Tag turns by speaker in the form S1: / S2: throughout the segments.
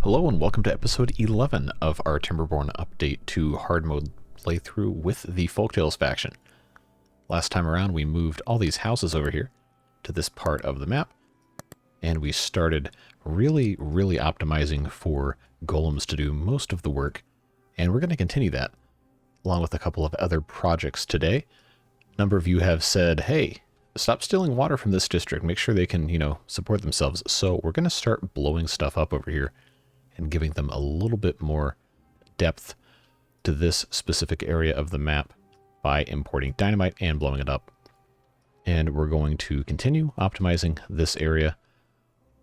S1: Hello and welcome to episode 11 of our Timberborn update to hard mode playthrough with the Folktales faction. Last time around we moved all these houses over here to this part of the map, and we started really optimizing for golems to do most of the work, and we're going to continue that along with a couple of other projects today. A number of you have said, hey, stop stealing water from this district, make sure they can, support themselves. So we're going to start blowing stuff up over here and giving them a little bit more depth to this specific area of the map by importing dynamite and blowing it up. And we're going to continue optimizing this area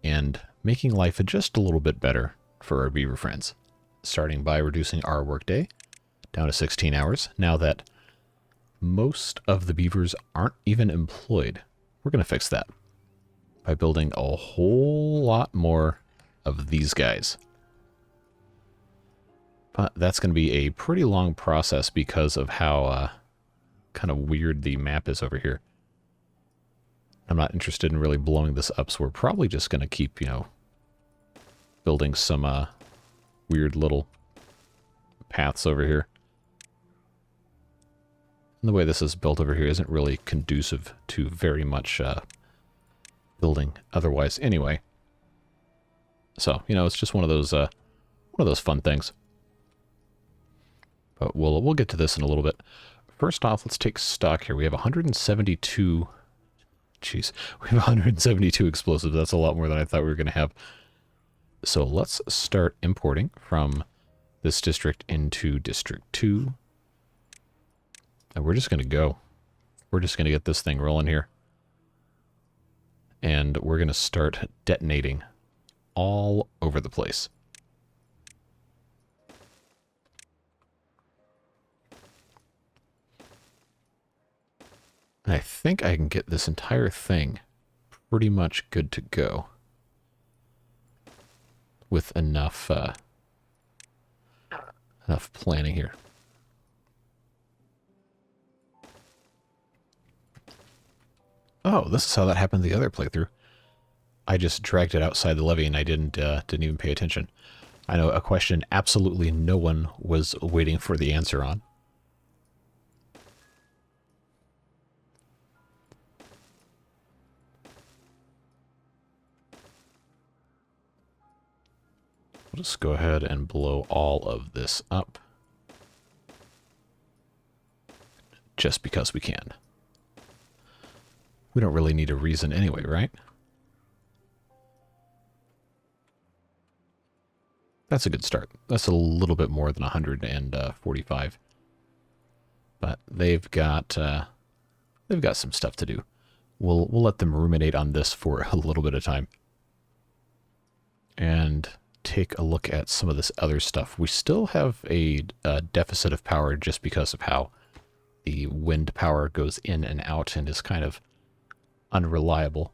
S1: and making life just a little bit better for our beaver friends, starting by reducing our workday down to 16 hours. Now that most of the beavers aren't even employed, we're going to fix that by building a whole lot more of these guys. But that's going to be a pretty long process because of how kind of weird the map is over here. I'm not interested in really blowing this up, so we're probably just going to keep, building some weird little paths over here. And the way this is built over here isn't really conducive to very much building otherwise anyway. So, it's just one of those fun things. But we'll get to this in a little bit. First off, let's take stock here. We have 172... Jeez, we have 172 explosives. That's a lot more than I thought we were going to have. So let's start importing from this district into District 2. And we're just going to go. We're just going to get this thing rolling here. And we're going to start detonating all over the place. I think I can get this entire thing pretty much good to go with enough planning here. Oh, this is how that happened the other playthrough. I just dragged it outside the levee and I didn't even pay attention. I know, a question absolutely no one was waiting for the answer on. We'll just go ahead and blow all of this up. Just because we can. We don't really need a reason anyway, right? That's a good start. That's a little bit more than 145. But they've got some stuff to do. We'll let them ruminate on this for a little bit of time. And take a look at some of this other stuff. We still have a deficit of power just because of how the wind power goes in and out and is kind of unreliable.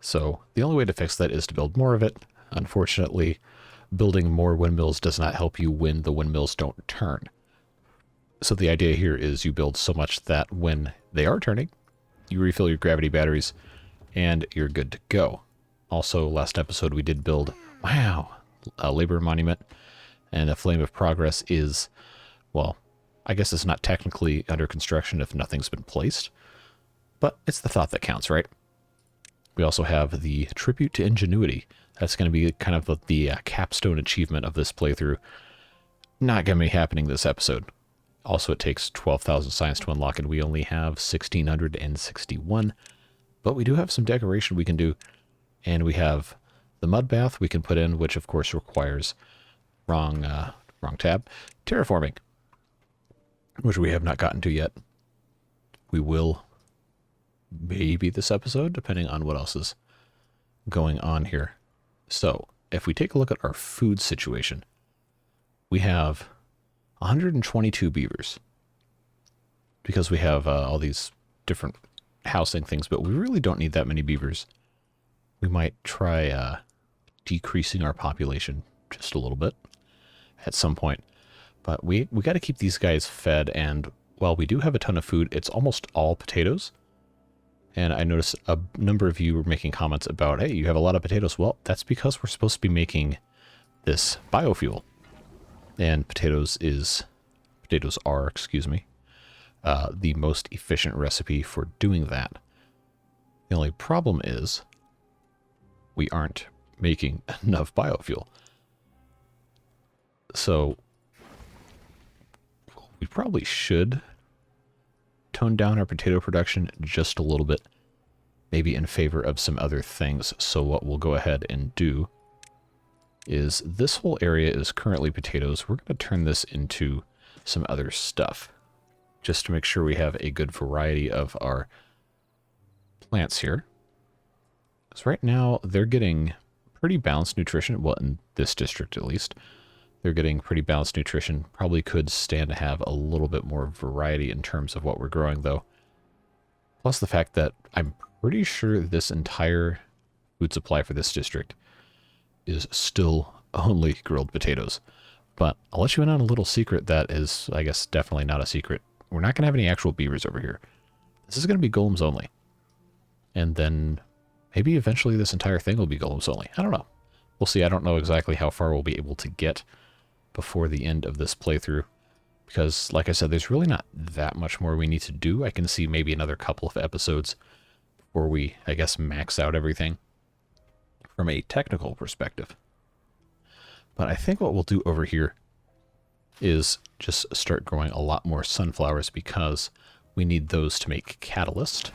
S1: So the only way to fix that is to build more of it. Unfortunately, building more windmills does not help you when the windmills don't turn. So the idea here is you build so much that when they are turning, you refill your gravity batteries and you're good to go. Also, last episode we did build, a labor monument, and a flame of progress is, well, I guess it's not technically under construction if nothing's been placed, but it's the thought that counts, right? We also have the tribute to ingenuity. That's going to be kind of the capstone achievement of this playthrough. Not going to be happening this episode. Also, it takes 12,000 science to unlock, and we only have 1,661, but we do have some decoration we can do. And we have the mud bath we can put in, which of course requires wrong tab, terraforming, which we have not gotten to yet. We will maybe this episode, depending on what else is going on here. So if we take a look at our food situation, we have 122 beavers because we have all these different housing things, but we really don't need that many beavers. We might try decreasing our population just a little bit at some point. But we got to keep these guys fed, and while we do have a ton of food, it's almost all potatoes. And I noticed a number of you were making comments about, hey, you have a lot of potatoes. Well, that's because we're supposed to be making this biofuel. And potatoes are, excuse me, the most efficient recipe for doing that. The only problem is we aren't making enough biofuel. So we probably should tone down our potato production just a little bit, maybe in favor of some other things. So what we'll go ahead and do is this whole area is currently potatoes. We're going to turn this into some other stuff just to make sure we have a good variety of our plants here. Because right now they're getting pretty balanced nutrition. Well, in this district at least, they're getting pretty balanced nutrition. Probably could stand to have a little bit more variety in terms of what we're growing though. Plus the fact that I'm pretty sure this entire food supply for this district is still only grilled potatoes. But I'll let you in on a little secret that is, I guess, definitely not a secret. We're not going to have any actual beavers over here. This is going to be golems only. And then maybe eventually this entire thing will be golems only. I don't know. We'll see. I don't know exactly how far we'll be able to get before the end of this playthrough. Because, like I said, there's really not that much more we need to do. I can see maybe another couple of episodes before we, I guess, max out everything from a technical perspective. But I think what we'll do over here is just start growing a lot more sunflowers because we need those to make catalyst,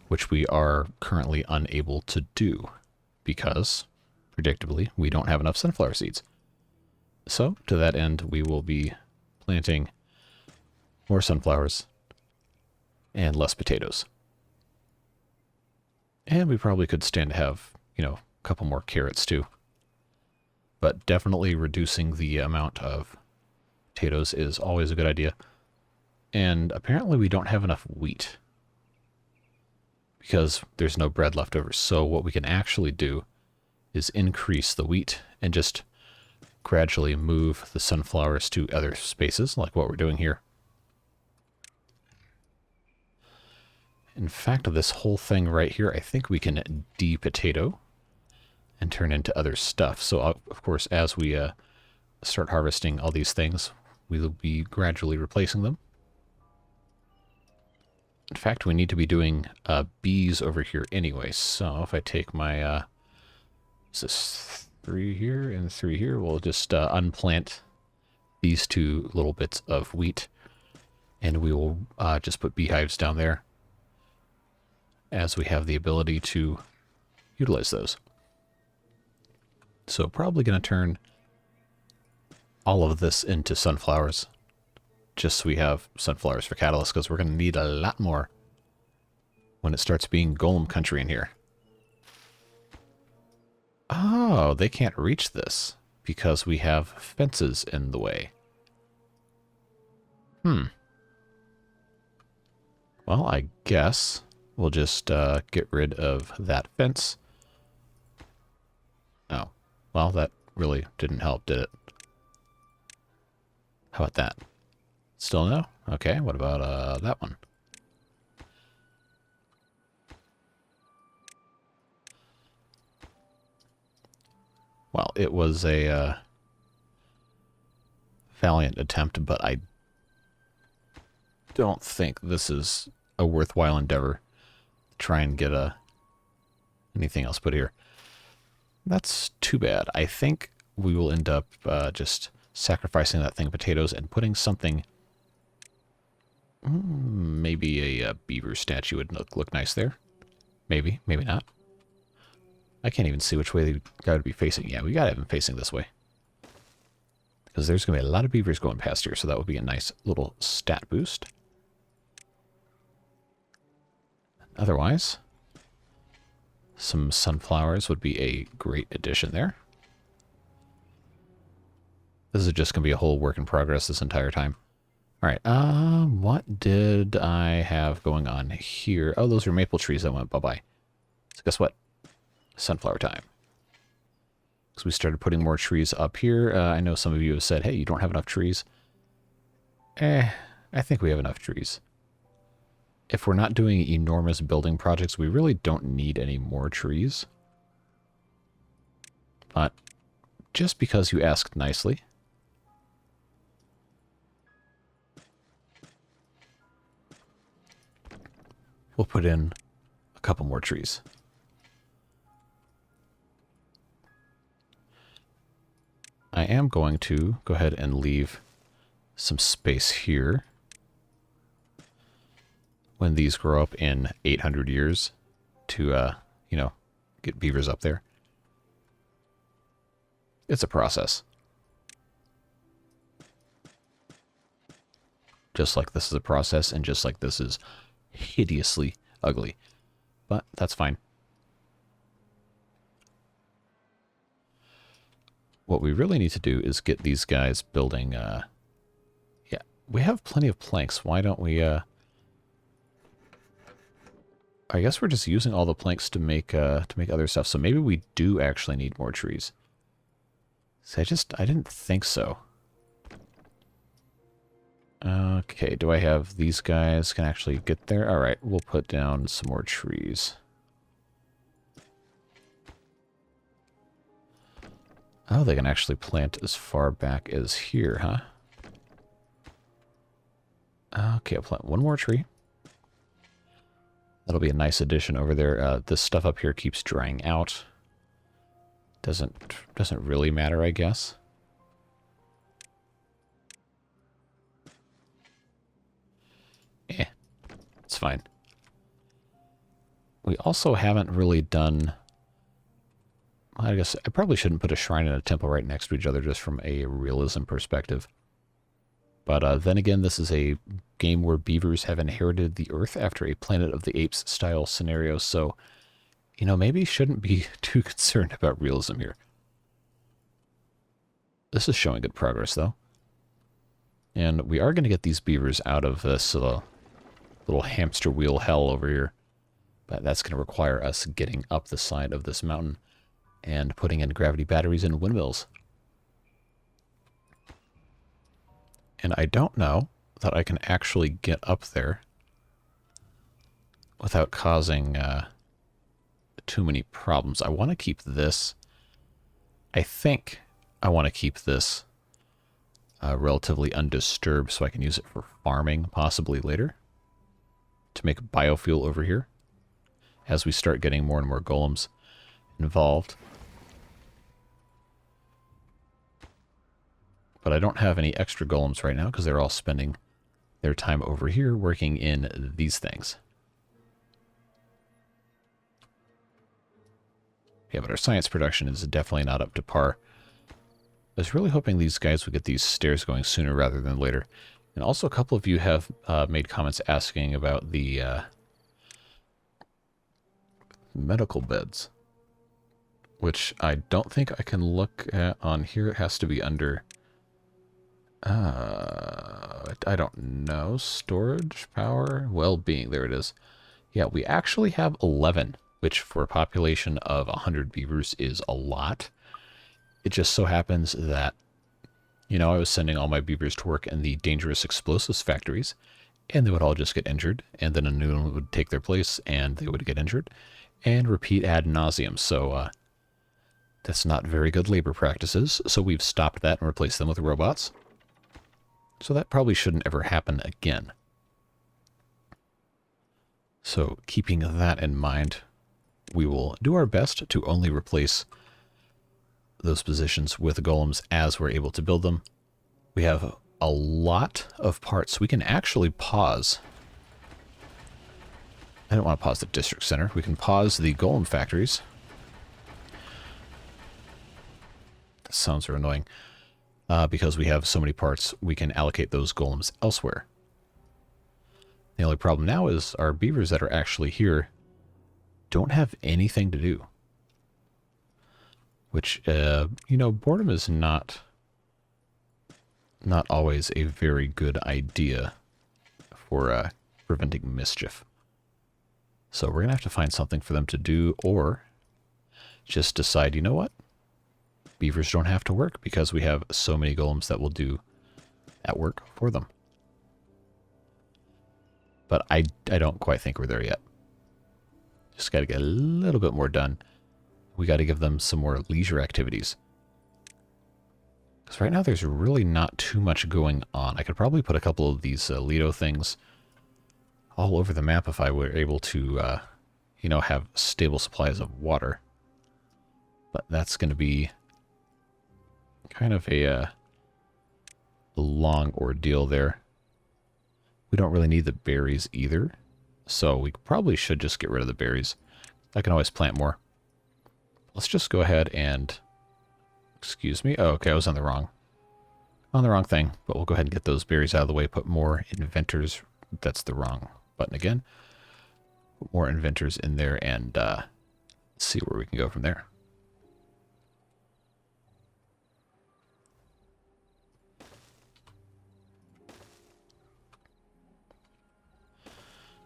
S1: which we are currently unable to do because, predictably, we don't have enough sunflower seeds. So, to that end, we will be planting more sunflowers and less potatoes. And we probably could stand to have, you know, a couple more carrots too. But definitely reducing the amount of potatoes is always a good idea. And apparently we don't have enough wheat because there's no bread left over. So what we can actually do is increase the wheat and just gradually move the sunflowers to other spaces, like what we're doing here. In fact, this whole thing right here, I think we can de-potato and turn into other stuff. So, of course, as we start harvesting all these things, we will be gradually replacing them. In fact, we need to be doing bees over here anyway. So if I take my, is this 3 here and 3 here, we'll just unplant these 2 little bits of wheat, and we will just put beehives down there as we have the ability to utilize those. So probably going to turn all of this into sunflowers, just so we have sunflowers for catalyst, because we're going to need a lot more when it starts being golem country in here. Oh, they can't reach this because we have fences in the way. Well, I guess we'll just get rid of that fence. Oh, well, that really didn't help, did it? How about that? Still no? Okay, what about that one? Well, it was a valiant attempt, but I don't think this is a worthwhile endeavor to try and get anything else put here. That's too bad. I think we will end up just sacrificing that thing of potatoes and putting something, maybe a beaver statue would look nice there. Maybe, maybe not. I can't even see which way the guy would be facing. Yeah, we gotta have him facing this way, because there's gonna be a lot of beavers going past here, so that would be a nice little stat boost. Otherwise, some sunflowers would be a great addition there. This is just going to be a whole work in progress this entire time. All right, what did I have going on here? Oh, those are maple trees that went bye-bye. So guess what? Sunflower time. So we started putting more trees up here. I know some of you have said, hey, you don't have enough trees. I think we have enough trees. if we're not doing enormous building projects, we really don't need any more trees. But just because you asked nicely, we'll put in a couple more trees. I am going to go ahead and leave some space here. When these grow up in 800 years to, you know, get beavers up there. It's a process. Just like this is a process, and just like this is hideously ugly. But that's fine. What we really need to do is get these guys building, yeah, we have plenty of planks. Why don't we, I guess we're just using all the planks to make other stuff. So maybe we do actually need more trees. See, I didn't think so. Okay, do I have these guys can actually get there? All right, we'll put down some more trees. Oh, they can actually plant as far back as here, huh? Okay, I'll plant one more tree. That'll be a nice addition over there. This stuff up here keeps drying out. Doesn't really matter, I guess. It's fine. We also haven't really done... I guess I probably shouldn't put a shrine and a temple right next to each other just from a realism perspective. But then again, this is a game where beavers have inherited the Earth after a Planet of the Apes style scenario, so, you know, maybe shouldn't be too concerned about realism here. This is showing good progress, though. And we are going to get these beavers out of this little hamster wheel hell over here. But that's going to require us getting up the side of this mountain and putting in gravity batteries and windmills. And I don't know that I can actually get up there without causing too many problems. I want to keep this. I think I want to keep this relatively undisturbed so I can use it for farming possibly later to make biofuel over here as we start getting more and more golems involved. But I don't have any extra golems right now because they're all spending their time over here working in these things. Yeah, but our science production is definitely not up to par. I was really hoping these guys would get these stairs going sooner rather than later. And also a couple of you have made comments asking about the medical beds, which I don't think I can look at on here. It has to be under... I don't know. Storage, power, well-being. There it is. Yeah, we actually have 11, which for a population of 100 beavers is a lot. It just so happens that, you know, I was sending all my beavers to work in the dangerous explosives factories, and they would all just get injured, and then a new one would take their place, and they would get injured, and repeat ad nauseum. So, that's not very good labor practices, so we've stopped that and replaced them with robots. So that probably shouldn't ever happen again. So keeping that in mind, we will do our best to only replace those positions with golems as we're able to build them. We have a lot of parts. We can actually pause. I don't want to pause the district center. We can pause the golem factories. That sounds annoying. Because we have so many parts, we can allocate those golems elsewhere. The only problem now is our beavers that are actually here don't have anything to do. Which, you know, boredom is not always a very good idea for preventing mischief. So we're going to have to find something for them to do, or just decide, you know what? Beavers don't have to work because we have so many golems that will do that work for them. But I don't quite think we're there yet. Just got to get a little bit more done. We got to give them some more leisure activities. Because right now there's really not too much going on. I could probably put a couple of these Lido things all over the map if I were able to, you know, have stable supplies of water. But that's going to be kind of a long ordeal there. We don't really need the berries either, so we probably should just get rid of the berries. I can always plant more. Let's just go ahead and... Excuse me. Oh, okay, I was on the wrong thing. But we'll go ahead and get those berries out of the way. Put more inventors. That's the wrong button again. Put more inventors in there and see where we can go from there.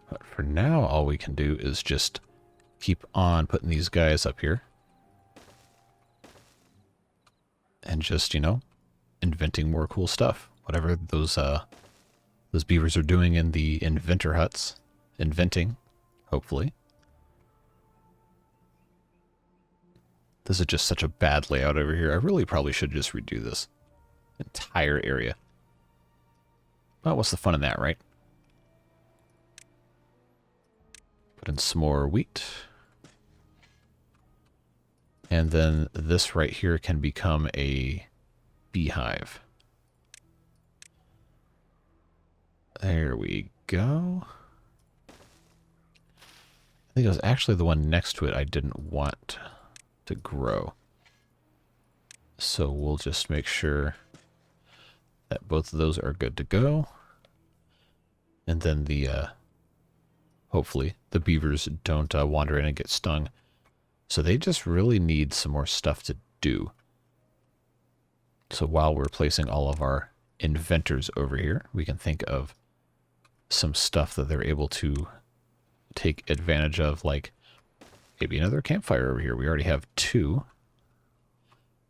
S1: But for now, all we can do is just keep on putting these guys up here. And just, you know, inventing more cool stuff. Whatever those beavers are doing in the inventor huts. Inventing, hopefully. This is just such a bad layout over here. I really probably should just redo this entire area. Well, what's the fun in that, right? Put in some more wheat. And then this right here can become a beehive. There we go. I think it was actually the one next to it I didn't want to grow. So we'll just make sure that both of those are good to go. And then the, hopefully, the beavers don't wander in and get stung. So they just really need some more stuff to do. So while we're placing all of our inventors over here, we can think of some stuff that they're able to take advantage of, like maybe another campfire over here. We already have 2.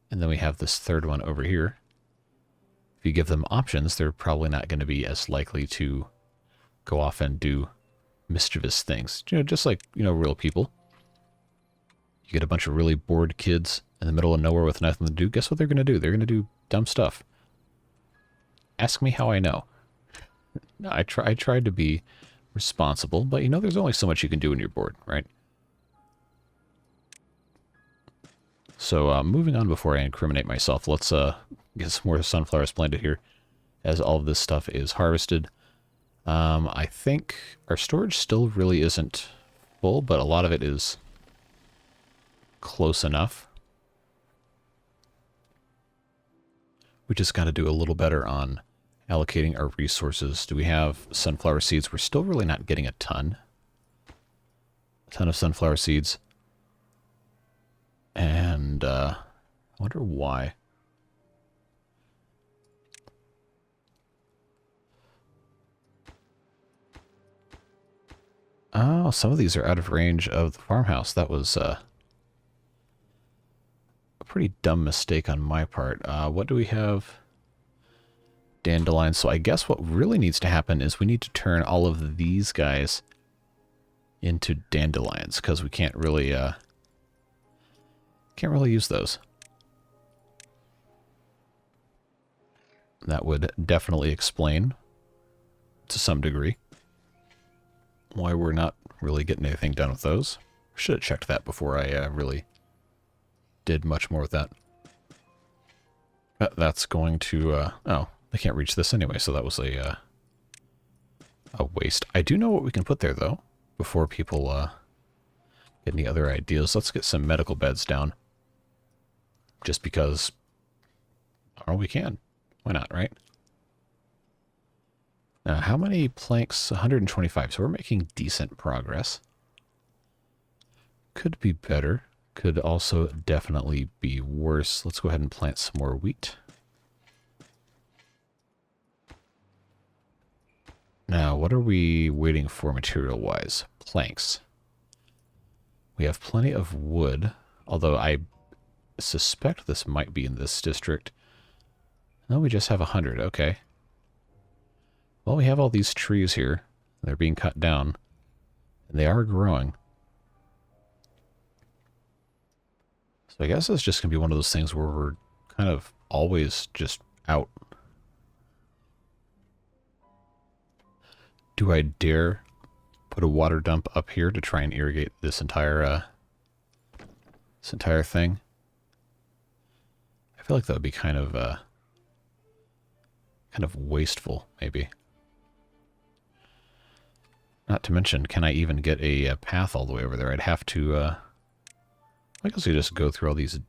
S1: And then we have this third one over here. If you give them options, they're probably not going to be as likely to go off and do mischievous things. You know, just like, you know, real people. You get a bunch of really bored kids in the middle of nowhere with nothing to do. Guess what they're going to do? They're going to do dumb stuff. Ask me how I know. No, I tried to be responsible, but you know, there's only so much you can do when you're bored, right? So moving on before I incriminate myself, let's get some more sunflowers planted here as all of this stuff is harvested. I think our storage still really isn't full, but a lot of it is close enough. We just got to do a little better on allocating our resources. Do we have sunflower seeds? We're still really not getting a ton. A ton of sunflower seeds. And I wonder why. Oh, some of these are out of range of the farmhouse. That was a pretty dumb mistake on my part. What do we have? Dandelions. So I guess what really needs to happen is we need to turn all of these guys into dandelions, because we can't really use those. That would definitely explain to some degree why we're not really getting anything done with those. Should have checked that before I really did much more with that. But that's going to, oh, I can't reach this anyway, so that was a waste. I do know what we can put there, though, before people get any other ideas. Let's get some medical beds down. Just because, oh, we can. Why not, right? Now, how many planks? 125, so we're making decent progress. Could be better. Could also definitely be worse. Let's go ahead and plant some more wheat. Now, what are we waiting for material-wise? Planks. We have plenty of wood, although I suspect this might be in this district. No, we just have 100. Okay. Well, we have all these trees here. They're being cut down. And they are growing. So I guess it's just going to be one of those things where we're kind of always just out. Do I dare put a water dump up here to try and irrigate this entire thing? I feel like that would be kind of wasteful, maybe. Not to mention, can I even get a path all the way over there? I'd have to, I guess we just go through all these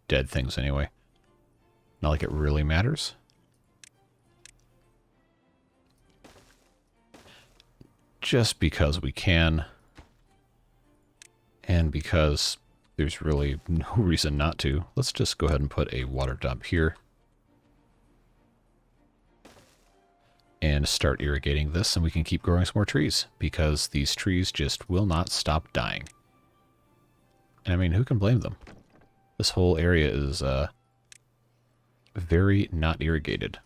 S1: dead things anyway. Not like it really matters. Just because we can. And because there's really no reason not to. Let's just go ahead and put a water dump here. And start irrigating this, and we can keep growing some more trees, because these trees just will not stop dying. And I mean, who can blame them? This whole area is very not irrigated.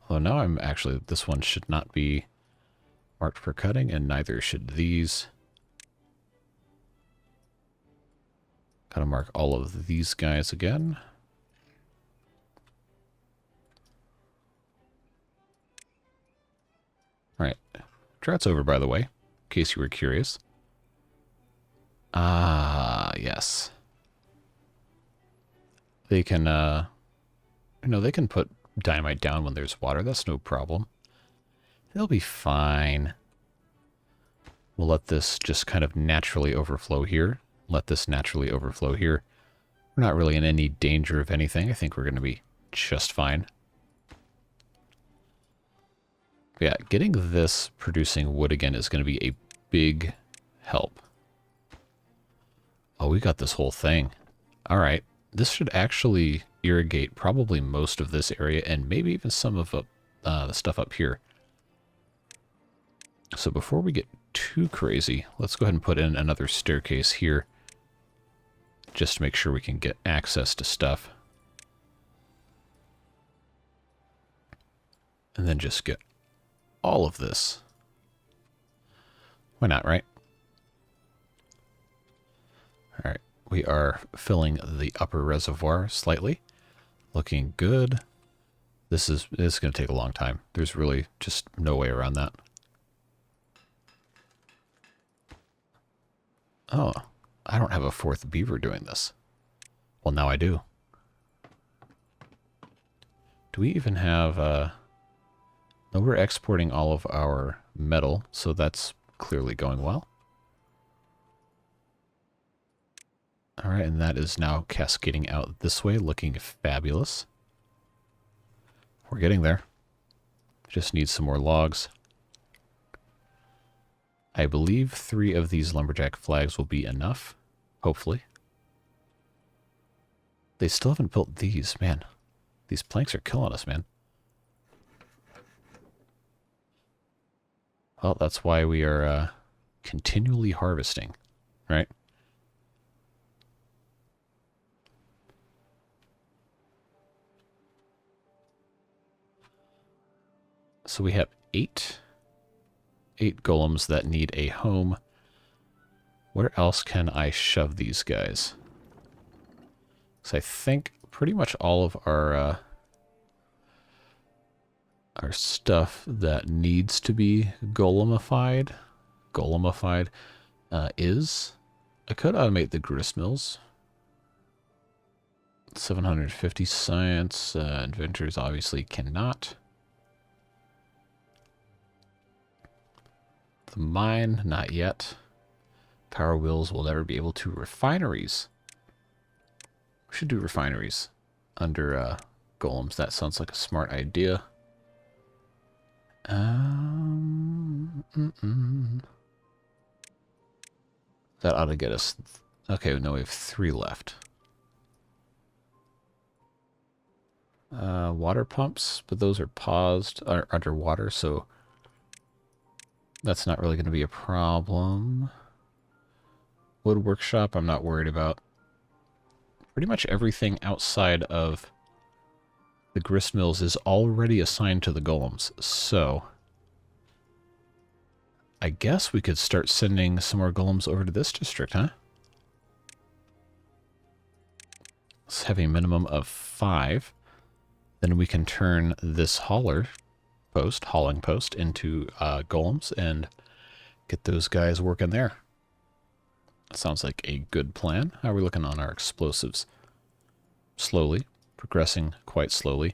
S1: Although now I'm actually, this one should not be marked for cutting, and neither should these. Gotta mark all of these guys again. Alright. Drought's over, by the way, in case you were curious. Ah, yes. They can, they can put dynamite down when there's water. That's no problem. They'll be fine. We'll let this just kind of naturally overflow here. Let this naturally overflow here. We're not really in any danger of anything. I think we're going to be just fine. But yeah, getting this producing wood again is going to be a big help. Oh, we got this whole thing. All right. This should actually irrigate probably most of this area and maybe even some of the stuff up here. So before we get too crazy, let's go ahead and put in another staircase here. Just to make sure we can get access to stuff. And then just get all of this. Why not, right? Alright, we are filling the upper reservoir slightly. Looking good. This is going to take a long time. There's really just no way around that. Oh, I don't have a fourth beaver doing this. Well, now I do. Do we even have... No, we're exporting all of our metal, so that's clearly going well. Alright, and that is now cascading out this way, looking fabulous. We're getting there. Just need some more logs. I believe 3 of these lumberjack flags will be enough. Hopefully. They still haven't built these. Man, these planks are killing us, man. Well, that's why we are continually harvesting, right? So we have 8 golems that need a home. Where else can I shove these guys? So I think pretty much all of our stuff that needs to be golemified is. I could automate the grist mills. 750 science. Inventors obviously cannot. The mine, not yet. Power wheels will never be able to. Refineries. We should do refineries under golems. That sounds like a smart idea. That ought to get us... Okay, no, we have 3 left. Water pumps, but those are paused, are underwater, so that's not really going to be a problem. Wood workshop, I'm not worried about. pretty much everything outside of the grist mills is already assigned to the golems. So I guess we could start sending some more golems over to this district, huh? Let's have a minimum of 5. Then we can turn this hauling post, into golems and get those guys working there. That sounds like a good plan. How are we looking on our explosives? Slowly, progressing quite slowly.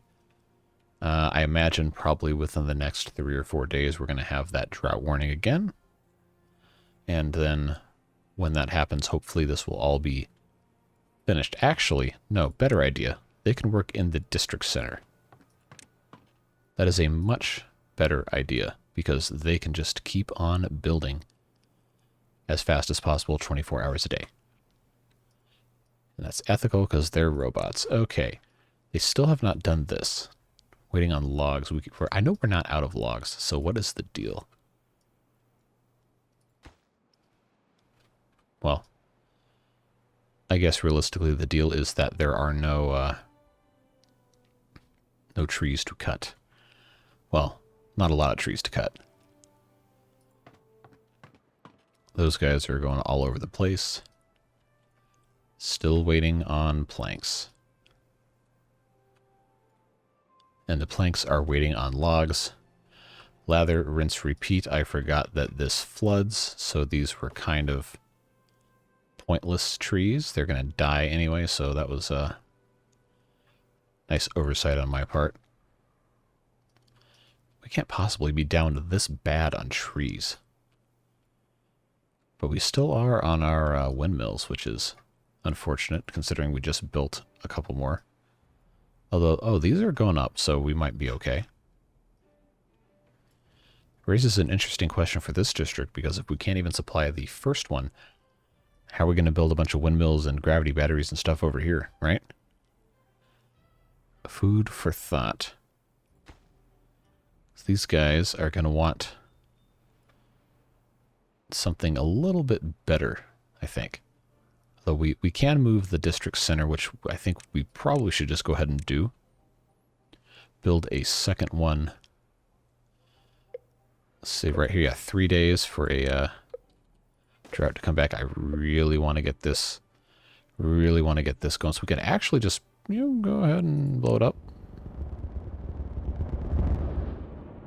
S1: I imagine probably within the next 3 or 4 days we're going to have that drought warning again. And then when that happens, hopefully this will all be finished. Actually, no, better idea. They can work in the district center. That is a much better idea because they can just keep on building as fast as possible 24 hours a day. And that's ethical because they're robots. Okay. They still have not done this. Waiting on logs. I know we're not out of logs, so what is the deal? Well, I guess realistically the deal is that there are no trees to cut. Well, not a lot of trees to cut. Those guys are going all over the place. Still waiting on planks. And the planks are waiting on logs. Lather, rinse, repeat. I forgot that this floods, so these were kind of pointless trees. They're going to die anyway, so that was a nice oversight on my part. We can't possibly be down to this bad on trees. But we still are on our windmills, which is unfortunate, considering we just built a couple more. Although, oh, these are going up, so we might be okay. Raises an interesting question for this district, because if we can't even supply the first one, how are we going to build a bunch of windmills and gravity batteries and stuff over here, right? Food for thought. So these guys are going to want something a little bit better, I think. Though we can move the district center, which I think we probably should just go ahead and do. Build a second one. Let's see, right here, yeah, 3 days for a drought to come back. I really want to get this, going, so we can actually just, go ahead and blow it up.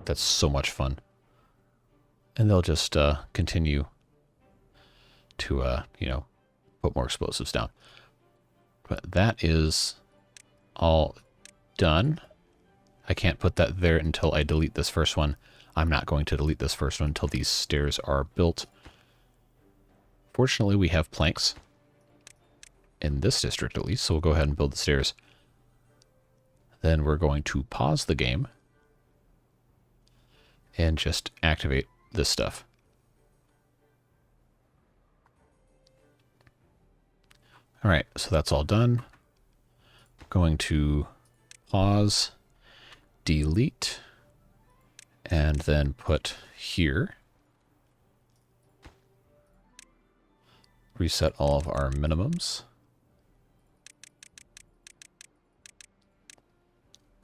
S1: That's so much fun. And they'll just continue to, put more explosives down. But that is all done. I can't put that there until I delete this first one. I'm not going to delete this first one until these stairs are built. Fortunately, we have planks in this district at least, so we'll go ahead and build the stairs. Then we're going to pause the game and just activate this stuff. All right, so that's all done. Going to pause, delete, and then put here. Reset all of our minimums.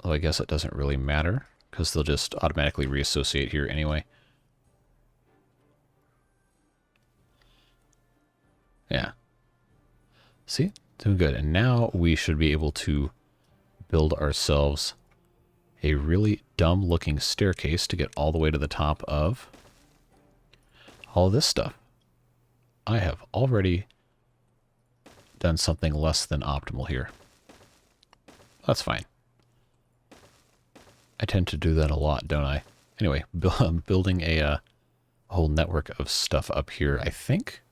S1: Though I guess it doesn't really matter, because they'll just automatically reassociate here anyway. Yeah. See? Doing good. And now we should be able to build ourselves a really dumb looking staircase to get all the way to the top of all this stuff. I have already done something less than optimal here. That's fine. I tend to do that a lot, don't I? Anyway, building a whole network of stuff up here, I think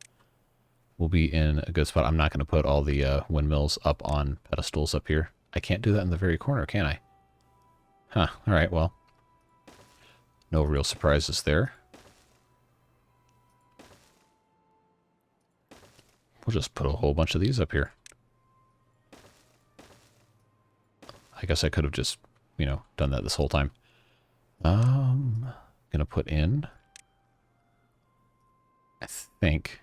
S1: we'll be in a good spot. I'm not going to put all the windmills up on pedestals up here. I can't do that in the very corner, can I? Huh, alright, well. No real surprises there. We'll just put a whole bunch of these up here. I guess I could have just, done that this whole time. Gonna put in, I think,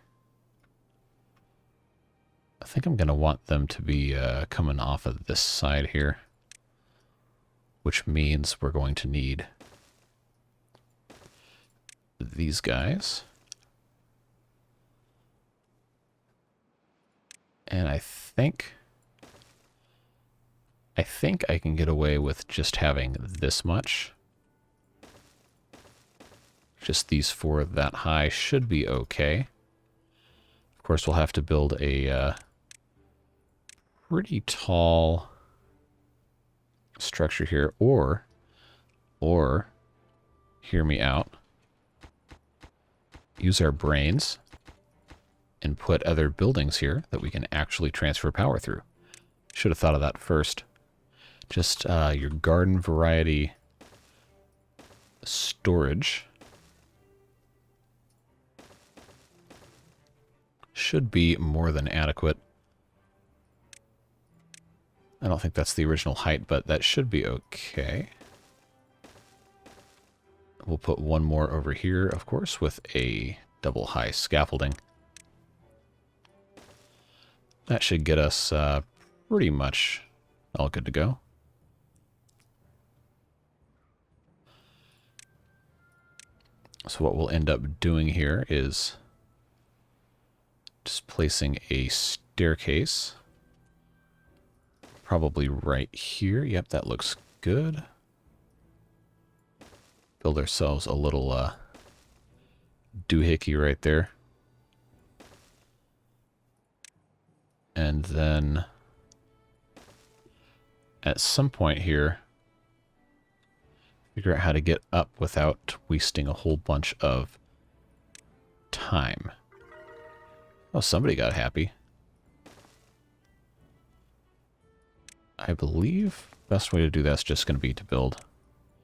S1: I think I'm going to want them to be coming off of this side here, which means we're going to need these guys. And I think I can get away with just having this much. Just these four that high should be okay. Of course, we'll have to build a pretty tall structure here, or hear me out, use our brains and put other buildings here that we can actually transfer power through. Should have thought of that first. Just your garden variety storage should be more than adequate. I don't think that's the original height, but that should be okay. We'll put one more over here, of course, with a double high scaffolding. That should get us pretty much all good to go. So what we'll end up doing here is just placing a staircase. Probably right here. Yep, that looks good. Build ourselves a little doohickey right there. And then at some point here, figure out how to get up without wasting a whole bunch of time. Oh, somebody got happy. I believe the best way to do that's just going to be to build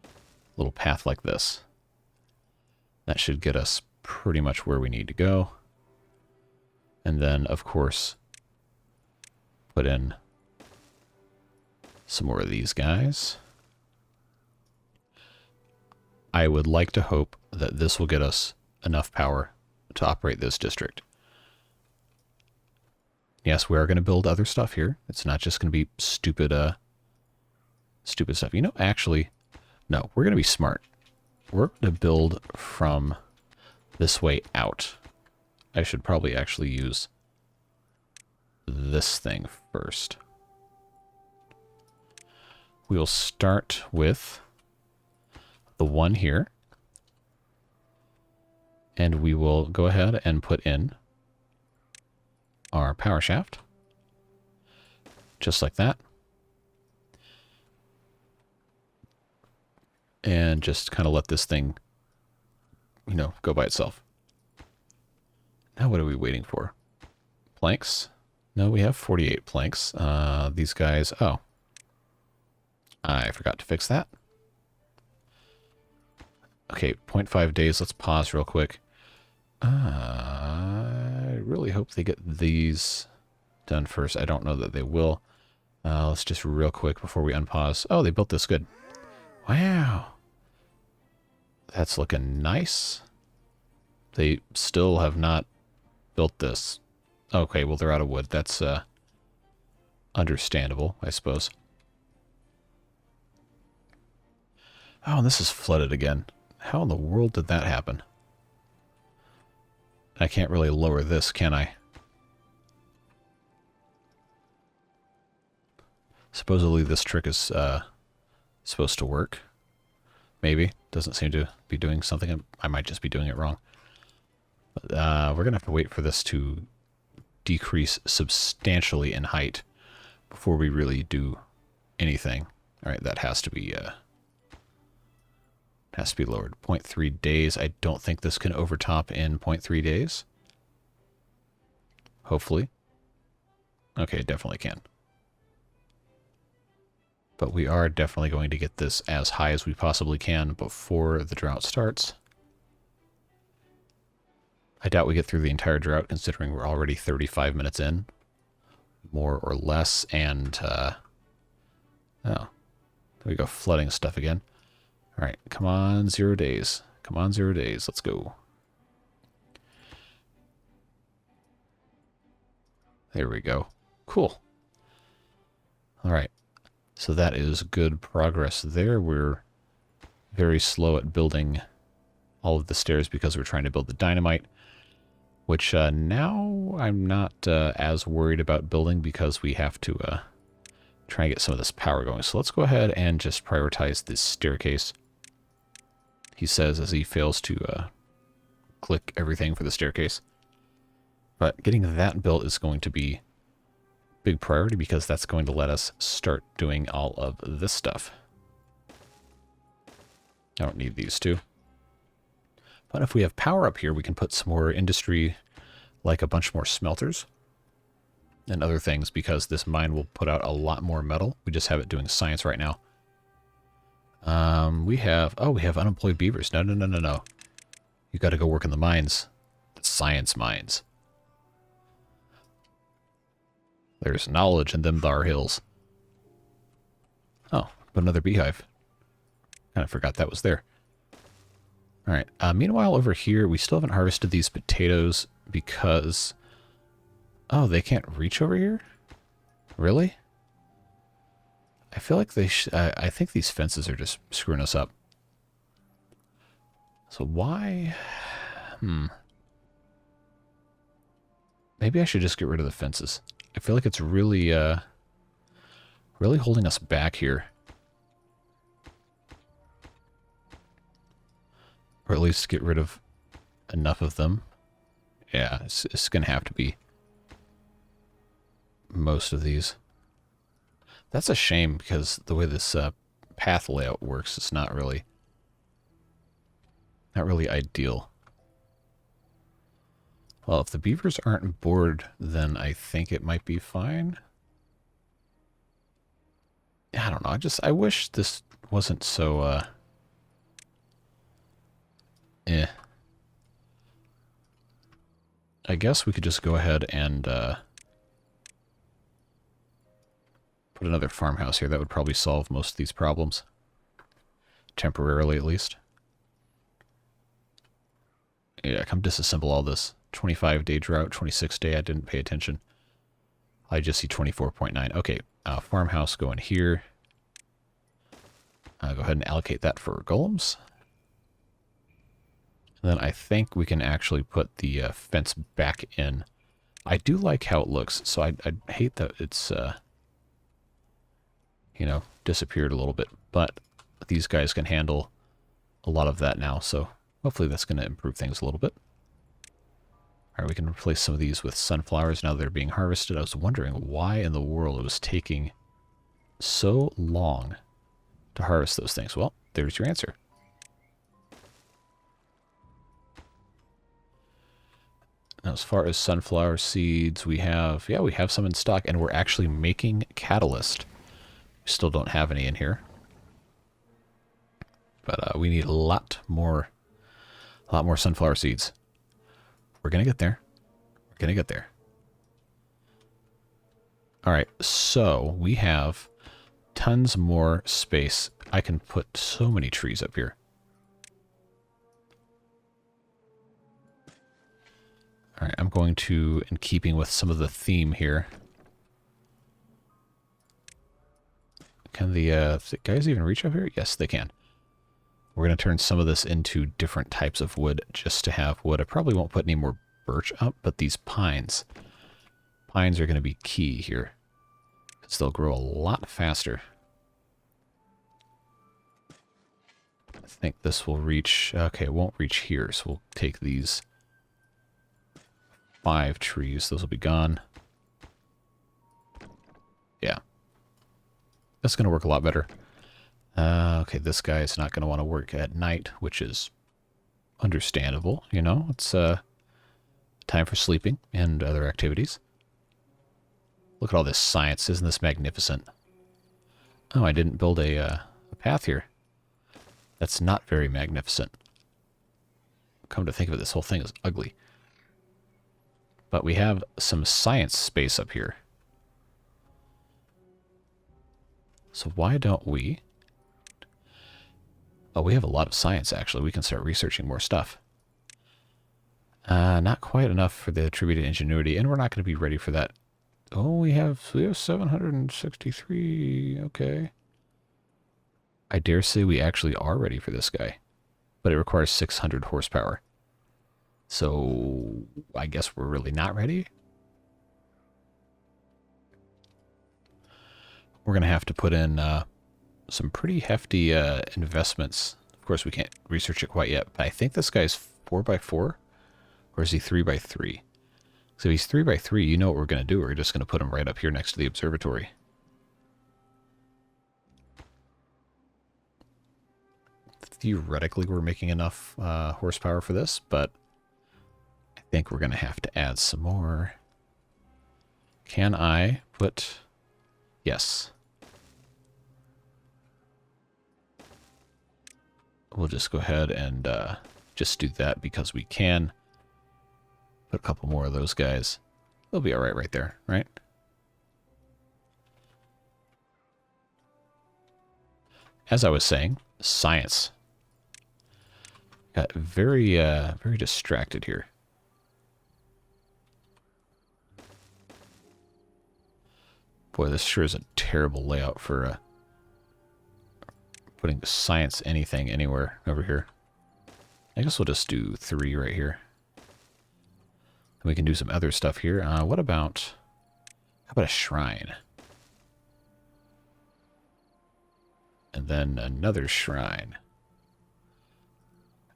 S1: a little path like this. That should get us pretty much where we need to go. And then, of course, put in some more of these guys. I would like to hope that this will get us enough power to operate this district. Yes, we are going to build other stuff here. It's not just going to be stupid stuff. You know, actually, no, we're going to be smart. We're going to build from this way out. I should probably actually use this thing first. We will start with the one here. And we will go ahead and put in our power shaft. Just like that. And just kind of let this thing, you know, go by itself. Now what are we waiting for? Planks? No, we have 48 planks. These guys, oh. I forgot to fix that. Okay, 0.5 days. Let's pause real quick. I really hope they get these done first. I don't know that they will. Let's just real quick before we unpause. Oh, they built this good. Wow. That's looking nice. They still have not built this. Okay, well, they're out of wood. That's understandable, I suppose. Oh, and this is flooded again. How in the world did that happen? I can't really lower this, can I? Supposedly this trick is supposed to work. Maybe. Doesn't seem to be doing something. I might just be doing it wrong. But we're going to have to wait for this to decrease substantially in height before we really do anything. All right, that has to be lowered. 0.3 days. I don't think this can overtop in 0.3 days. Hopefully. Okay, it definitely can. But we are definitely going to get this as high as we possibly can before the drought starts. I doubt we get through the entire drought, considering we're already 35 minutes in. More or less, and, oh, there we go, flooding stuff again. All right, come on, 0 days. Come on, 0 days. Let's go. There we go. Cool. All right. So that is good progress there. We're very slow at building all of the stairs because we're trying to build the dynamite, which now I'm not as worried about building because we have to try and get some of this power going. So let's go ahead and just prioritize this staircase. He says as he fails to click everything for the staircase. But getting that built is going to be big priority because that's going to let us start doing all of this stuff. I don't need these two. But if we have power up here, we can put some more industry, like a bunch more smelters and other things, because this mine will put out a lot more metal. We just have it doing science right now. We have unemployed beavers. No. You got to go work in the mines. The science mines. There's knowledge in them thar hills. Oh, but another beehive. Kind of forgot that was there. All right. Meanwhile, over here, we still haven't harvested these potatoes because... Oh, they can't reach over here? Really? I feel like they I think these fences are just screwing us up. So why... Maybe I should just get rid of the fences. I feel like it's really, really holding us back here. Or at least get rid of enough of them. Yeah, it's going to have to be most of these. That's a shame because the way this path layout works, it's not really ideal. Well, if the beavers aren't bored, then I think it might be fine. I don't know. I wish this wasn't so, I guess we could just go ahead and, put another farmhouse here. That would probably solve most of these problems. Temporarily, at least. Yeah, come disassemble all this. 25-day drought, 26-day, I didn't pay attention. I just see 24.9. Okay, farmhouse going here. Go ahead and allocate that for golems. And then I think we can actually put the fence back in. I do like how it looks, so I hate that it's, you know, disappeared a little bit. But these guys can handle a lot of that now, so hopefully that's going to improve things a little bit. All right, we can replace some of these with sunflowers now they're being harvested. I was wondering why in the world it was taking so long to harvest those things. Well, there's your answer. Now, as far as sunflower seeds, we have some in stock, and we're actually making catalyst. We still don't have any in here. But we need a lot more sunflower seeds. We're going to get there. We're going to get there. All right, so we have tons more space. I can put so many trees up here. All right, I'm going to, in keeping with some of the theme here. Can the guys even reach up here? Yes, they can. We're going to turn some of this into different types of wood just to have wood. I probably won't put any more birch up, but these pines. Pines are going to be key here, because they'll grow a lot faster. I think this will reach... Okay, it won't reach here, so we'll take these 5 trees. Those will be gone. Yeah. That's going to work a lot better. Okay, this guy is not going to want to work at night, which is understandable, you know. It's time for sleeping and other activities. Look at all this science. Isn't this magnificent? Oh, I didn't build a path here. That's not very magnificent. Come to think of it, this whole thing is ugly. But we have some science space up here. So why don't we... Oh, we have a lot of science, actually. We can start researching more stuff. Not quite enough for the attributed ingenuity, and we're not going to be ready for that Oh, we have 763. Okay. I dare say we actually are ready for this guy, but it requires 600 horsepower. So I guess we're really not ready. We're going to have to put in some pretty hefty investments. Of course, we can't research it quite yet, but I think this guy's 4x4, or is he 3x3? So if he's 3x3, you know what we're going to do. We're just going to put him right up here next to the observatory. Theoretically, we're making enough horsepower for this, but I think we're going to have to add some more. Can I put... Yes. We'll just go ahead and just do that because we can. Put a couple more of those guys. They'll be alright right there, right? As I was saying, science. Got very, very distracted here. Boy, this sure is a terrible layout for putting science anything anywhere over here. I guess we'll just do 3 right here. And we can do some other stuff here. What about... How about a shrine? And then another shrine.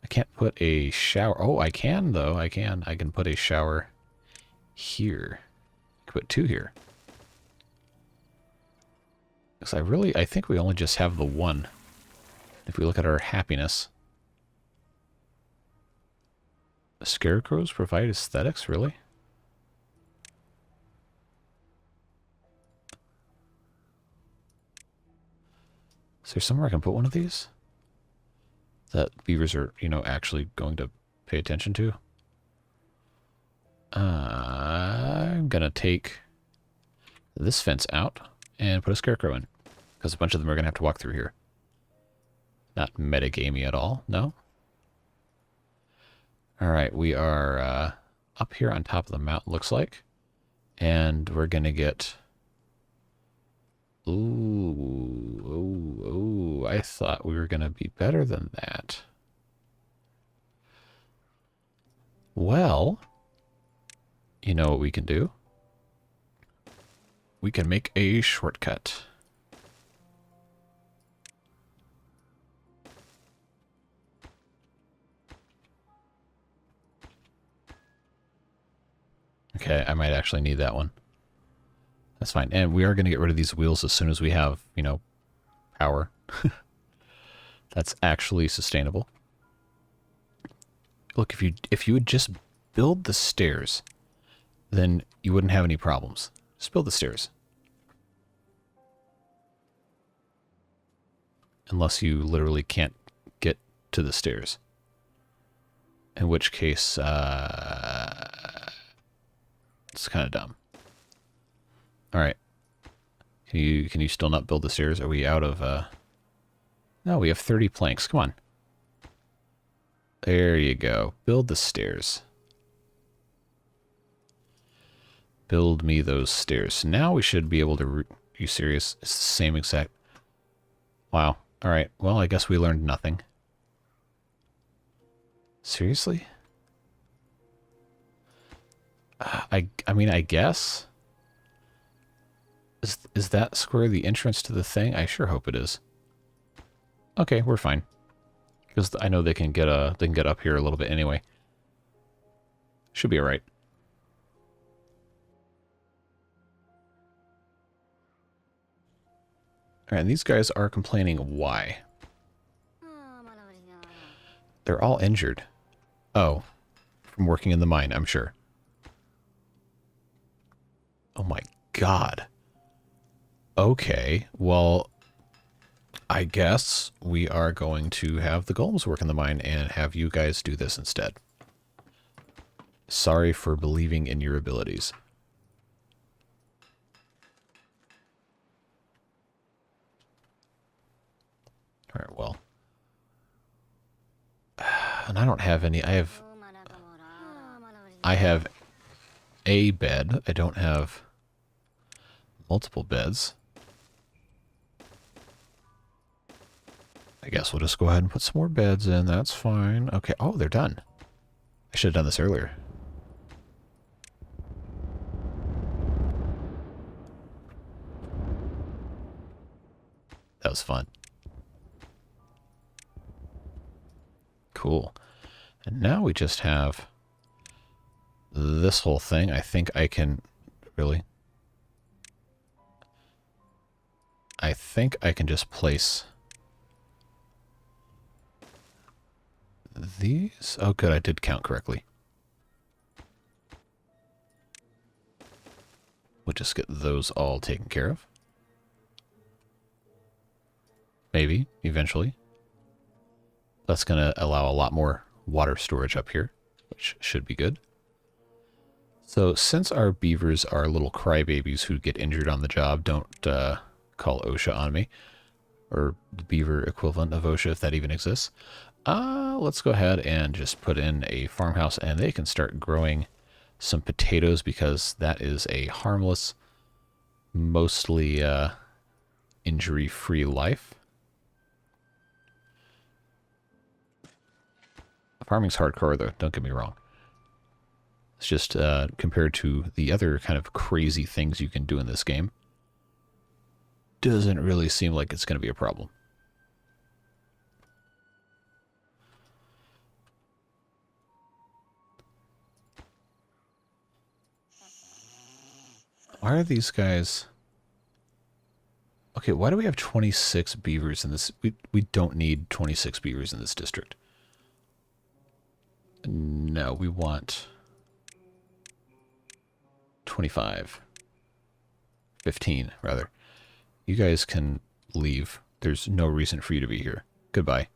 S1: I can't put a shower... Oh, I can, though. I can. I can put a shower here. I could put 2 here. Because I think we only just have the 1. If we look at our happiness. The scarecrows provide aesthetics, really? Is there somewhere I can put one of these? That beavers are, you know, actually going to pay attention to? I'm gonna take this fence out and put a scarecrow in. Because a bunch of them are gonna have to walk through here. Not metagamey at all, no? Alright, we are up here on top of the mountain, looks like. And we're gonna get... Ooh, I thought we were gonna be better than that. Well, you know what we can do? We can make a shortcut. Okay, I might actually need that one. That's fine. And we are going to get rid of these wheels as soon as we have, you know, power. That's actually sustainable. Look, if you would just build the stairs, then you wouldn't have any problems. Just build the stairs. Unless you literally can't get to the stairs. In which case, it's kind of dumb. All right. Can you still not build the stairs? Are we out of... No, we have 30 planks. Come on. There you go. Build the stairs. Build me those stairs. So now we should be able to... Are you serious? It's the same exact... Wow. All right. Well, I guess we learned nothing. Seriously? I mean, I guess... Is that square the entrance to the thing? I sure hope it is. Okay, we're fine. Because I know they can get up here a little bit anyway. Should be alright. Alright, and these guys are complaining why? They're all injured. Oh, from working in the mine, I'm sure. Oh my god. Okay, well, I guess we are going to have the golems work in the mine and have you guys do this instead. Sorry for believing in your abilities. Alright, well. And I don't have any, I have a bed. I don't have multiple beds. I guess we'll just go ahead and put some more beds in. That's fine. Okay. Oh, they're done. I should have done this earlier. That was fun. Cool. And now we just have this whole thing. I think I can... Really? I think I can just place these. Oh, good. I did count correctly. We'll just get those all taken care of. Maybe, eventually. That's going to allow a lot more water storage up here, which should be good. So since our beavers are little crybabies who get injured on the job, don't call OSHA on me. Or the beaver equivalent of OSHA, if that even exists. Let's go ahead and just put in a farmhouse, and they can start growing some potatoes because that is a harmless, mostly injury-free life. Farming's hardcore, though. Don't get me wrong. It's just compared to the other kind of crazy things you can do in this game, doesn't really seem like it's going to be a problem. Why are these guys... Okay, why do we have 26 beavers in this? We don't need 26 beavers in this district. No, we want 25. 15, rather. You guys can leave. There's no reason for you to be here. Goodbye.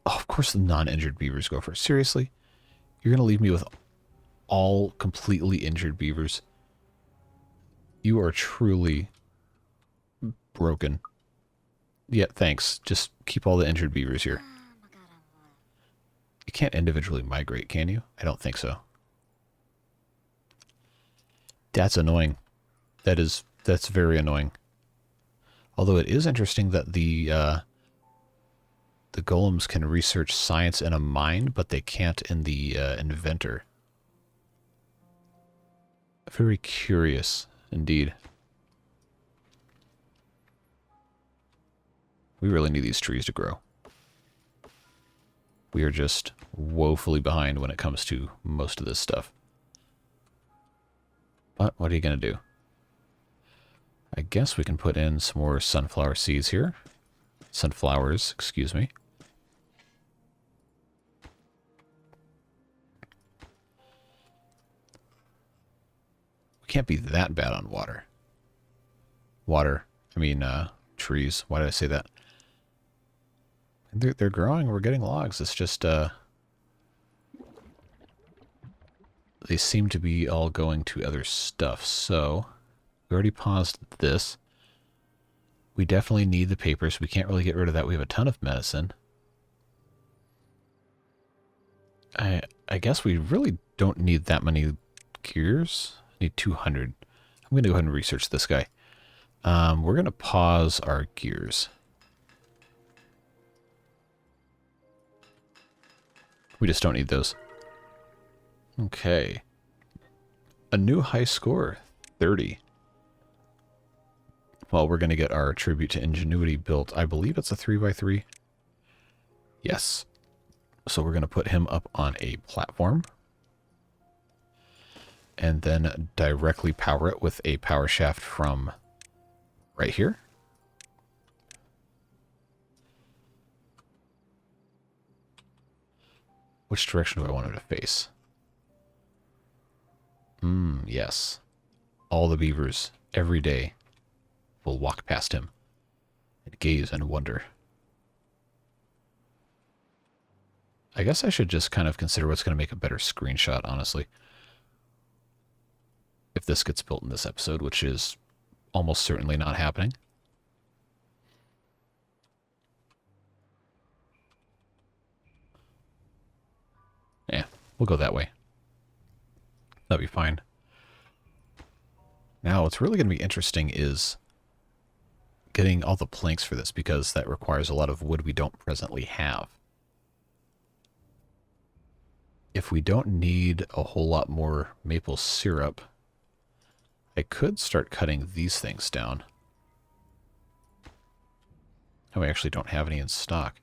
S1: Oh, of course the non-injured beavers go first. Seriously? You're going to leave me with all completely injured beavers? You are truly broken. Yeah, thanks. Just keep all the injured beavers here. You can't individually migrate, can you? I don't think so. That's annoying. That's very annoying. Although it is interesting that the golems can research science in a mine, but they can't in the inventor. Very curious, indeed. We really need these trees to grow. We are just woefully behind when it comes to most of this stuff. But what are you going to do? I guess we can put in some more sunflower seeds here. Sunflowers, excuse me. We can't be that bad on water. Trees. Why did I say that? They're growing. We're getting logs. It's just, they seem to be all going to other stuff. So, we already paused this. We definitely need the papers. We can't really get rid of that. We have a ton of medicine. I guess we really don't need that many gears. I need 200. I'm going to go ahead and research this guy. We're going to pause our gears. We just don't need those. Okay. A new high score, 30. Well, we're going to get our tribute to ingenuity built. I believe it's a 3x3. Yes. So we're going to put him up on a platform. And then directly power it with a power shaft from right here. Which direction do I want him to face? Yes. All the beavers, every day, will walk past him and gaze and wonder. I guess I should just kind of consider what's going to make a better screenshot, honestly. If this gets built in this episode, which is almost certainly not happening. Yeah, we'll go that way. That'll be fine. Now, what's really going to be interesting is getting all the planks for this, because that requires a lot of wood we don't presently have. If we don't need a whole lot more maple syrup, I could start cutting these things down. Oh, we actually don't have any in stock.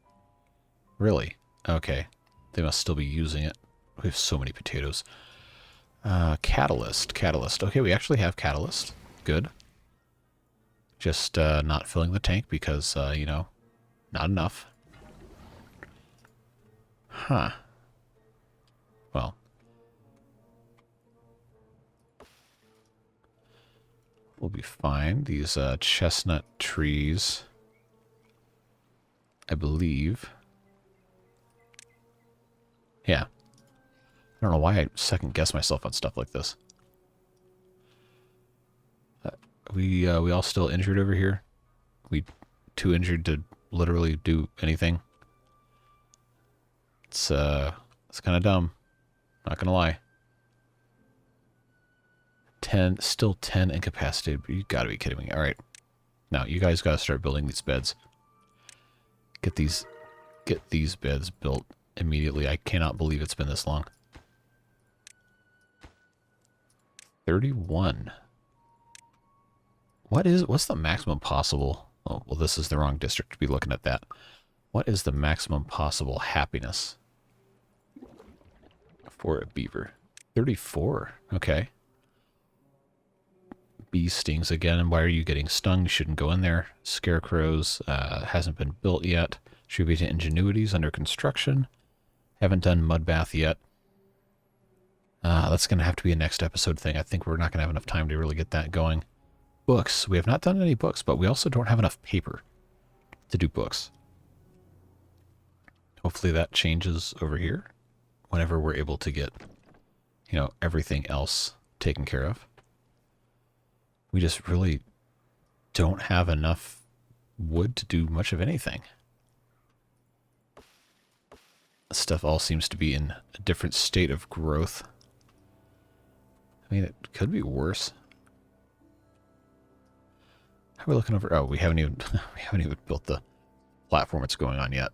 S1: Really? Okay. They must still be using it. We have so many potatoes. Catalyst. Catalyst. Okay, we actually have catalyst. Good. Just not filling the tank because, you know, not enough. Huh. Well. We'll be fine. These chestnut trees, I believe. Yeah. I don't know why I second guess myself on stuff like this. We all still injured over here? We too injured to literally do anything? It's kind of dumb. Not gonna lie. 10, still 10 incapacitated. You gotta be kidding me. All right. Now, you guys gotta start building these beds. Get these beds built immediately. I cannot believe it's been this long. 31. What's the maximum possible? Oh, well, this is the wrong district to be looking at that. What is the maximum possible happiness for a beaver? 34. Okay. Bee stings again. And why are you getting stung? You shouldn't go in there. Scarecrows hasn't been built yet. Tribute to Ingenuity's under construction. Haven't done mud bath yet. That's going to have to be a next episode thing. I think we're not going to have enough time to really get that going. Books. We have not done any books, but we also don't have enough paper to do books. Hopefully that changes over here whenever we're able to get, you know, everything else taken care of. We just really don't have enough wood to do much of anything. This stuff all seems to be in a different state of growth. I mean, it could be worse. How are we looking over? Oh, we haven't even built the platform it's going on yet.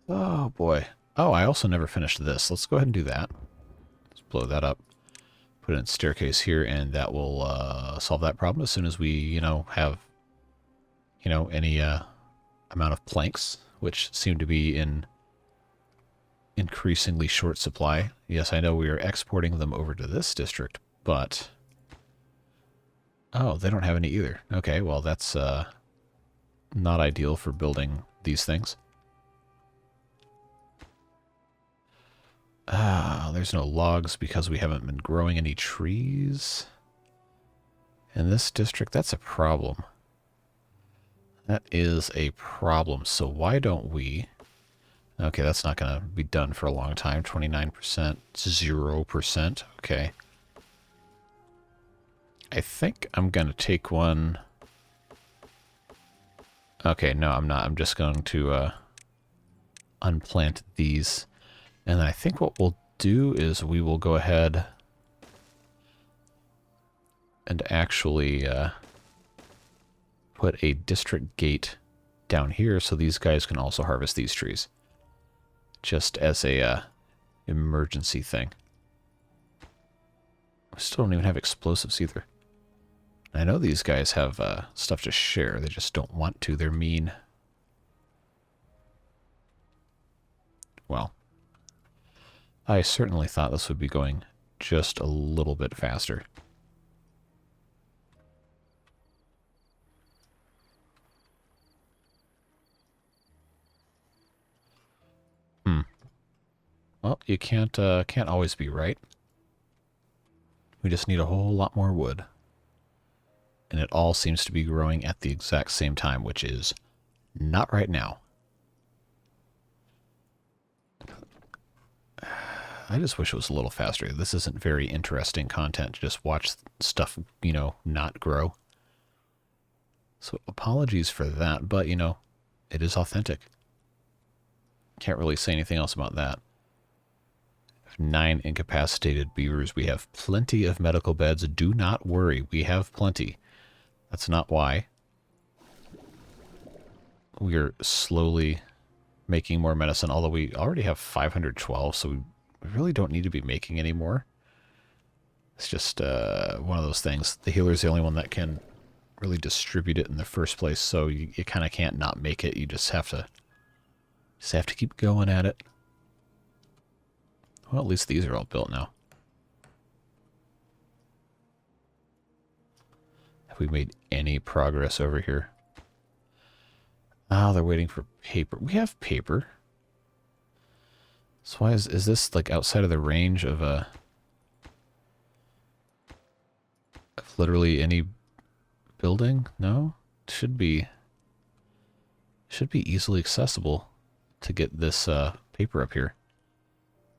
S1: Oh boy. Oh, I also never finished this. Let's go ahead and do that. Let's blow that up. Put it in staircase here, and that will solve that problem as soon as we, you know, have, you know, any amount of planks, which seem to be in increasingly short supply. Yes, I know we are exporting them over to this district, but oh, they don't have any either. Okay, well, that's not ideal for building these things. There's no logs because we haven't been growing any trees. In this district, that's a problem. That is a problem. So why don't we... Okay, that's not going to be done for a long time. 29%, 0%. Okay. I think I'm going to take one... Okay, no, I'm not. I'm just going to unplant these. And I think what we'll do is we will go ahead and actually put a district gate down here so these guys can also harvest these trees. Just as a emergency thing. We still don't even have explosives either. I know these guys have stuff to share. They just don't want to. They're mean. Well, I certainly thought this would be going just a little bit faster. Well, you can't always be right. We just need a whole lot more wood. And it all seems to be growing at the exact same time, which is not right now. I just wish it was a little faster. This isn't very interesting content to just watch stuff, you know, not grow. So apologies for that, but, you know, it is authentic. Can't really say anything else about that. 9 incapacitated beavers. We have plenty of medical beds. Do not worry. We have plenty. That's not why. We are slowly making more medicine, although we already have 512, so we really don't need to be making any more. It's just one of those things. The healer is the only one that can really distribute it in the first place, so you kind of can't not make it. You just have to keep going at it. Well, at least these are all built now. Have we made any progress over here? Oh, they're waiting for paper. We have paper. So why is this like outside of the range of literally any building? No? Should be easily accessible to get this paper up here.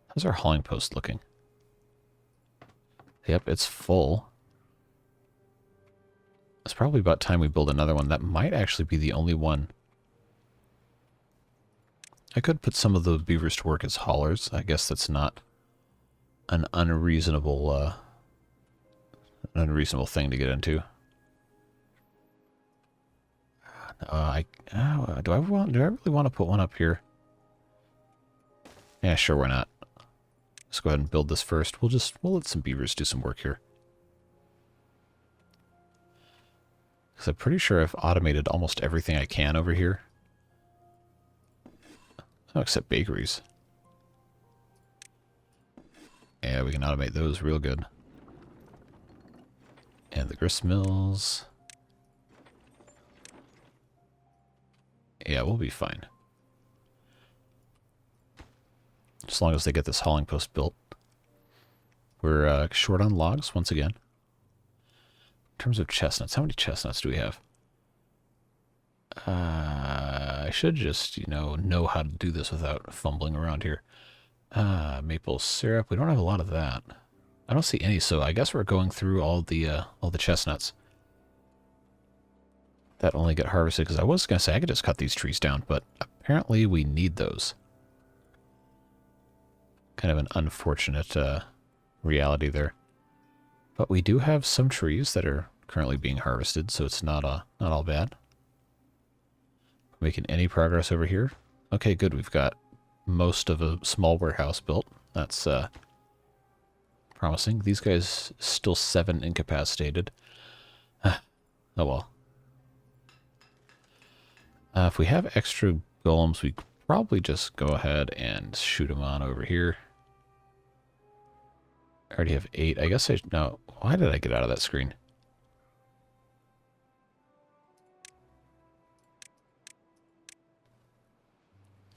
S1: How's our hauling post looking? Yep, it's full. It's probably about time we build another one. That might actually be the only one. I could put some of the beavers to work as haulers. I guess that's not an unreasonable thing to get into. Do I really want to put one up here? Yeah, sure, why not? Let's go ahead and build this first. We'll let some beavers do some work here. Because I'm pretty sure I've automated almost everything I can over here. Oh, except bakeries. Yeah, we can automate those real good. And the grist mills. Yeah, we'll be fine. As long as they get this hauling post built. We're short on logs once again. In terms of chestnuts, how many chestnuts do we have? I should just, know how to do this without fumbling around here. Maple syrup. We don't have a lot of that. I don't see any, so I guess we're going through all the chestnuts that only get harvested, because I was going to say I could just cut these trees down, but apparently we need those. Kind of an unfortunate reality there. But we do have some trees that are currently being harvested, so it's not all bad. Making any progress over here? Okay, good. We've got most of a small warehouse built. That's promising. These guys still 7 incapacitated. Oh well. If we have extra golems, we could probably just go ahead and shoot them on over here. I already have 8. I guess no. Why did I get out of that screen?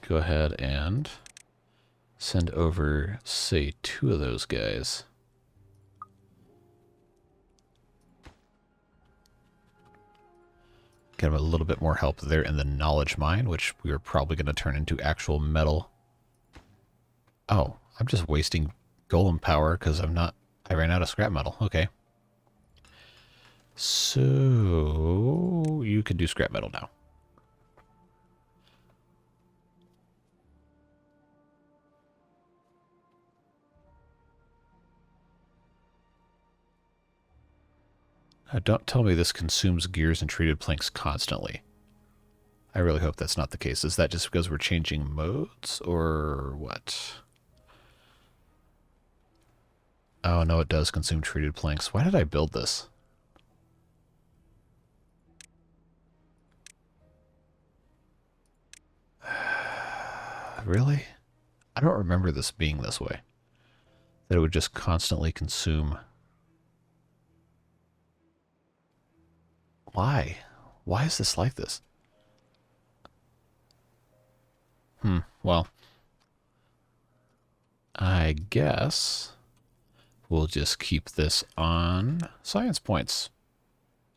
S1: Go ahead and send over, say, 2 of those guys. Get them a little bit more help there in the knowledge mine, which we are probably going to turn into actual metal. Oh, I'm just wasting golem power because I ran out of scrap metal. Okay. So you can do scrap metal now. Don't tell me this consumes gears and treated planks constantly. I really hope that's not the case. Is that just because we're changing modes, or what? Oh, no, it does consume treated planks. Why did I build this? Really? I don't remember this being this way. That it would just constantly consume. Why? Why is this like this? Well. I guess we'll just keep this on science points.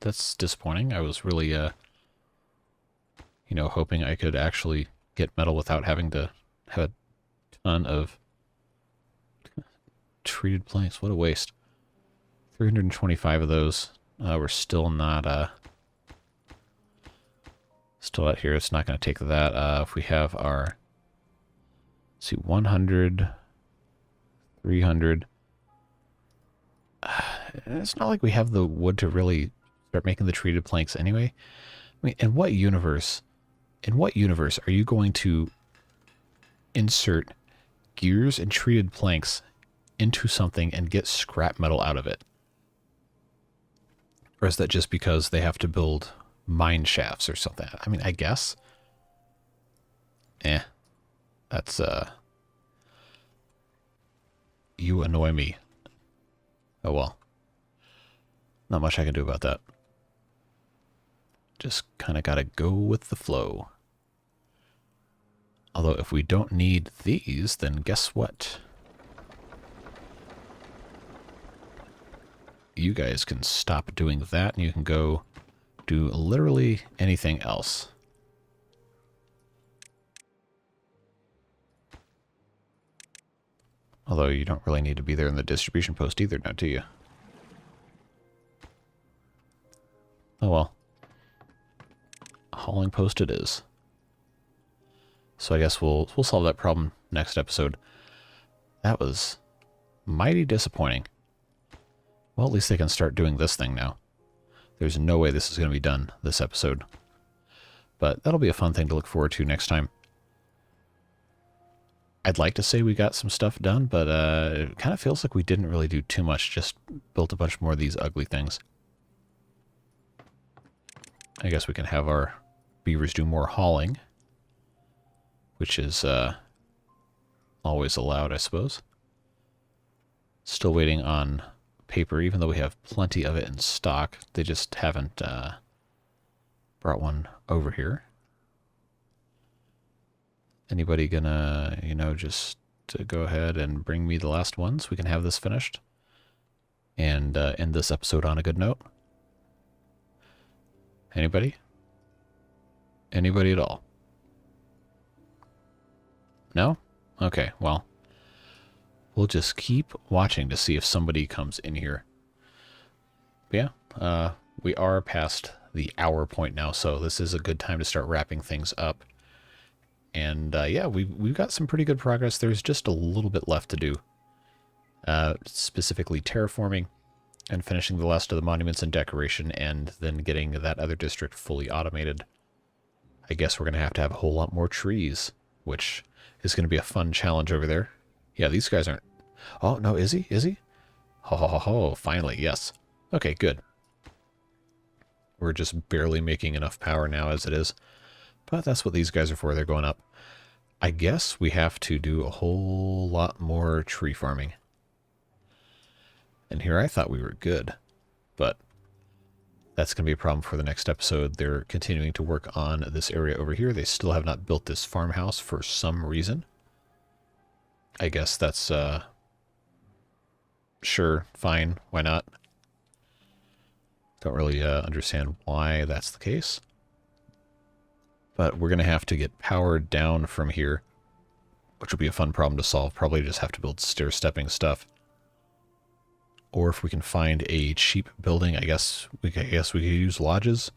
S1: That's disappointing. I was really, hoping I could actually get metal without having to have a ton of treated planks. What a waste. 325 of those. We're still not, still out here. It's not going to take that. If we have our, let's see, 100, 300. It's not like we have the wood to really start making the treated planks anyway. I mean, in what universe are you going to insert gears and treated planks into something and get scrap metal out of it? Or is that just because they have to build mine shafts or something? I mean, I guess. That's, you annoy me. Oh well. Not much I can do about that. Just kind of gotta go with the flow. Although if we don't need these, then guess what? You guys can stop doing that and you can go do literally anything else. Although you don't really need to be there in the distribution post either now, do you? Oh well. Hauling post it is. So I guess we'll solve that problem next episode. That was mighty disappointing. Well, at least they can start doing this thing now. There's no way this is going to be done this episode. But that'll be a fun thing to look forward to next time. I'd like to say we got some stuff done, but it kind of feels like we didn't really do too much, just built a bunch more of these ugly things. I guess we can have our beavers do more hauling, which is always allowed, I suppose. Still waiting on paper, even though we have plenty of it in stock. They just haven't brought one over here. Anybody gonna, just to go ahead and bring me the last ones? We can have this finished and end this episode on a good note. Anybody? Anybody at all? No? Okay, well, we'll just keep watching to see if somebody comes in here. But yeah, we are past the hour point now, so this is a good time to start wrapping things up. And yeah, we've got some pretty good progress. There's just a little bit left to do. Specifically terraforming and finishing the last of the monuments and decoration, and then getting that other district fully automated. I guess we're going to have a whole lot more trees, which is going to be a fun challenge over there. Yeah, these guys aren't... Oh, no, is he? Is he? Ho, ho, ho, ho, finally, yes. Okay, good. We're just barely making enough power now as it is. But that's what these guys are for. They're going up. I guess we have to do a whole lot more tree farming. And here I thought we were good. But that's going to be a problem for the next episode. They're continuing to work on this area over here. They still have not built this farmhouse for some reason. I guess that's, sure, fine, why not? Don't really understand why that's the case. But we're going to have to get powered down from here, which will be a fun problem to solve. Probably just have to build stair-stepping stuff. Or if we can find a cheap building, I guess we could use lodges.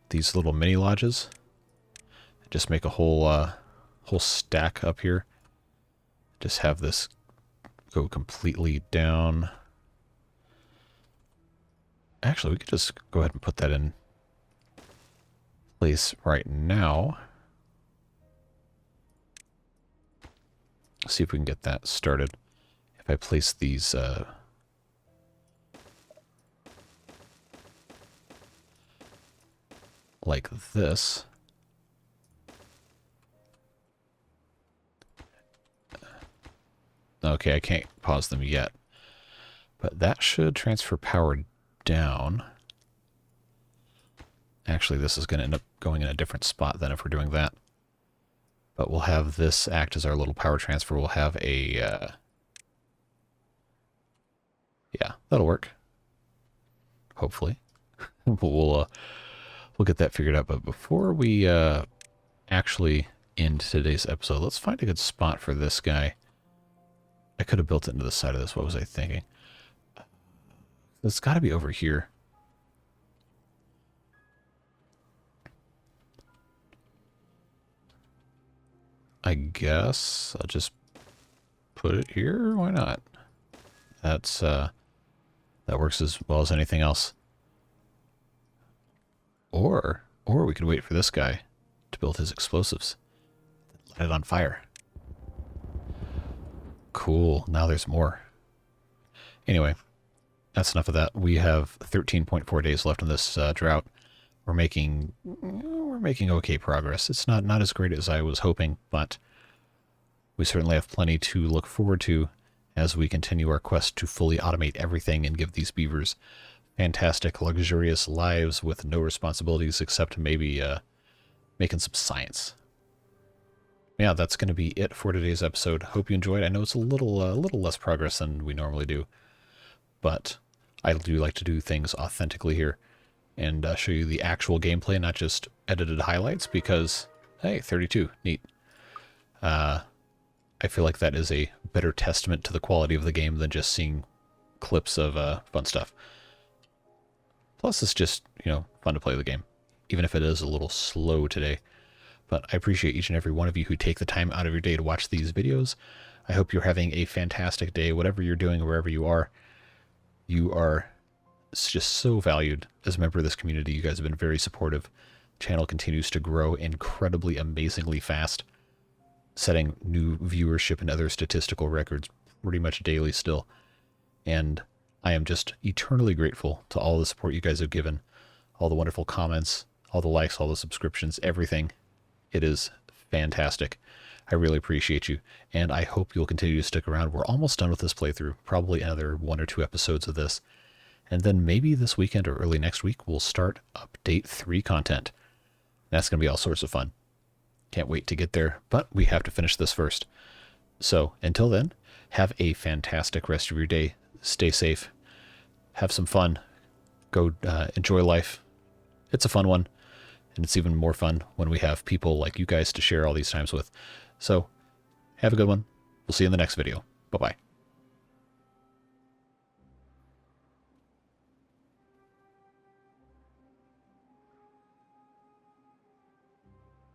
S1: These little mini lodges. Just make a whole stack up here. Just have this go completely down. Actually, we could just go ahead and put that in place right now. See if we can get that started. If I place these like this. Okay, I can't pause them yet. But that should transfer power down. Actually, this is going to end up going in a different spot than if we're doing that. But we'll have this act as our little power transfer. We'll have a... yeah, that'll work. Hopefully. We'll get that figured out. But before we actually end today's episode, let's find a good spot for this guy. I could have built it into the side of this. What was I thinking? It's got to be over here. I guess I'll just put it here. Why not? That's that works as well as anything else. Or we could wait for this guy to build his explosives. Light it on fire. Cool. Now there's more. Anyway, that's enough of that. We have 13.4 days left in this drought. We're making okay progress. It's not as great as I was hoping, but we certainly have plenty to look forward to as we continue our quest to fully automate everything and give these beavers fantastic, luxurious lives with no responsibilities except maybe making some science. Yeah, that's going to be it for today's episode. Hope you enjoyed. I know it's a little less progress than we normally do, but I do like to do things authentically here and show you the actual gameplay, not just edited highlights, because, hey, 32, neat. I feel like that is a better testament to the quality of the game than just seeing clips of fun stuff. Plus, it's just, fun to play the game, even if it is a little slow today. But I appreciate each and every one of you who take the time out of your day to watch these videos. I hope you're having a fantastic day, whatever you're doing, wherever you are. You are just so valued as a member of this community. You guys have been very supportive. The channel continues to grow incredibly, amazingly fast, setting new viewership and other statistical records pretty much daily still. And I am just eternally grateful to all the support you guys have given, all the wonderful comments, all the likes, all the subscriptions, everything. It is fantastic. I really appreciate you, and I hope you'll continue to stick around. We're almost done with this playthrough, probably another 1 or 2 episodes of this, and then maybe this weekend or early next week we'll start Update 3 content. That's going to be all sorts of fun. Can't wait to get there, but we have to finish this first. So, until then, have a fantastic rest of your day. Stay safe. Have some fun. Go enjoy life. It's a fun one. And it's even more fun when we have people like you guys to share all these times with. So, have a good one. We'll see you in the next video. Bye-bye.